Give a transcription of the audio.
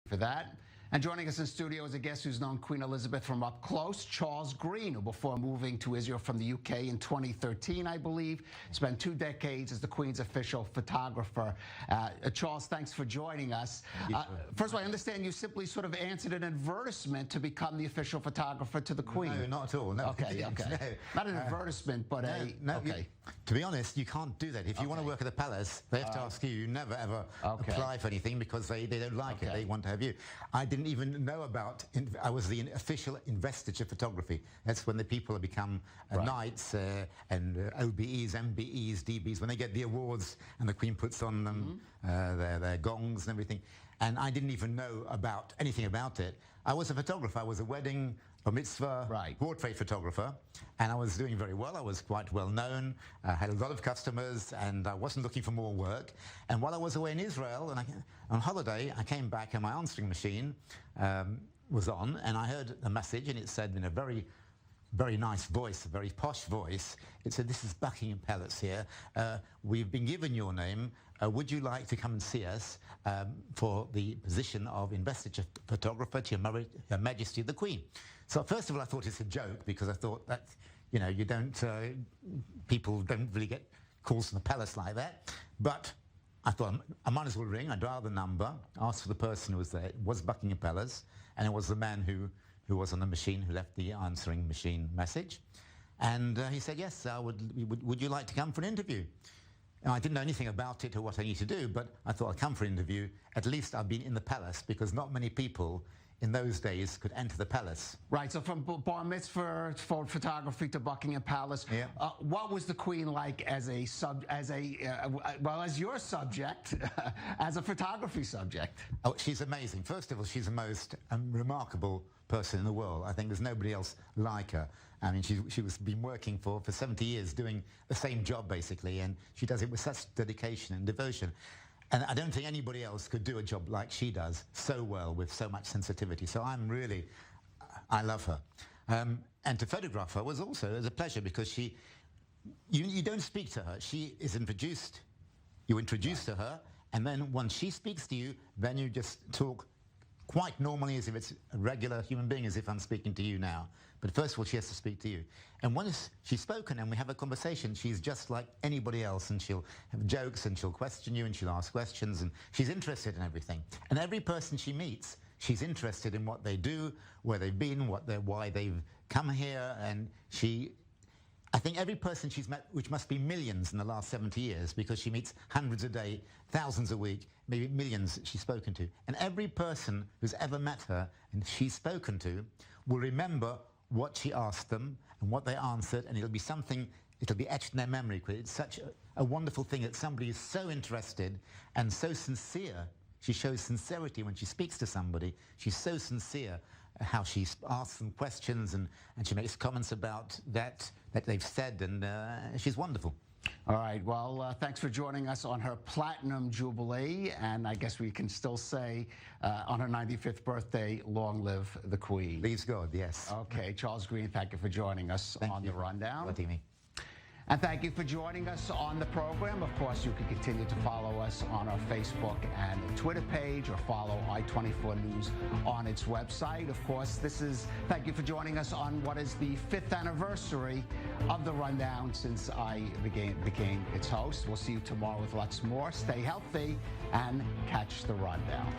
for that. And joining us in studio is a guest who's known Queen Elizabeth from up close, Charles Green, who before moving to Israel from the UK in 2013, I believe, spent 2 decades as the Queen's official photographer. Charles, thanks for joining us. First of all, I understand you simply sort of answered an advertisement to become the official photographer to the Queen. No, not at all. No. Okay. No. Not an advertisement, but okay. To be honest, you can't do that. If you want to work at the palace, they have to ask you. You never ever apply for anything because they don't like it. They want to have you. I didn't even know about. I was the official investiture photography. That's when the people have become knights and OBEs, MBEs, DBs. When they get the awards and the Queen puts on them their gongs and everything. And I didn't even know about anything about it. I was a photographer. I was a wedding, a mitzvah, portrait photographer, and I was doing very well. I was quite well known. I had a lot of customers, and I wasn't looking for more work. And while I was away in Israel and on holiday, I came back and my answering machine was on, and I heard a message, and it said in a very nice voice, a very posh voice, it said, "This is Buckingham Palace here. We've been given your name. Would you like to come and see us for the position of investiture photographer to Her Majesty the Queen?" So first of all, I thought it's a joke because I thought that, you don't, people don't really get calls from the palace like that. But I thought I might as well ring. I dialed the number, asked for the person who was there. It was Buckingham Palace, and it was the man who was on the machine who left the answering machine message. And he said, "Yes, would you like to come for an interview?" And I didn't know anything about it or what I need to do, but I thought I'd come for an interview. At least I've been in the palace, because not many people in those days could enter the palace. Right, so from bar mitzvah for photography to Buckingham Palace, what was the Queen like as your subject, as a photography subject? Oh, she's amazing. First of all, she's the most remarkable person in the world. I think there's nobody else like her. I mean, she was been working for 70 years doing the same job, basically, and she does it with such dedication and devotion. And I don't think anybody else could do a job like she does so well, with so much sensitivity. So I love her. And to photograph her was also a pleasure, because you don't speak to her. She is introduced, you introduce to her, and then once she speaks to you, then you just talk quite normally, as if it's a regular human being, as if I'm speaking to you now. But first of all, she has to speak to you. And once she's spoken and we have a conversation, she's just like anybody else, and she'll have jokes, and she'll question you, and she'll ask questions, and she's interested in everything. And every person she meets, she's interested in what they do, where they've been, why they've come here, and I think every person she's met, which must be millions in the last 70 years, because she meets hundreds a day, thousands a week, maybe millions she's spoken to. And every person who's ever met her and she's spoken to will remember what she asked them and what they answered, and it'll be etched in their memory. It's such a wonderful thing that somebody is so interested and so sincere. She shows sincerity when she speaks to somebody. She's so sincere how she asks them questions, and she makes comments about that they've said, and she's wonderful. All right, well, thanks for joining us on her Platinum Jubilee, and I guess we can still say on her 95th birthday, long live the Queen. Please God, yes. Okay, Charles Green, thank you for joining us on The Rundown. What do you mean? And thank you for joining us on the program. Of course, you can continue to follow us on our Facebook and Twitter page, or follow I-24 News on its website. Of course, thank you for joining us on what is the 5th anniversary of The Rundown since I became its host. We'll see you tomorrow with lots more. Stay healthy and catch The Rundown.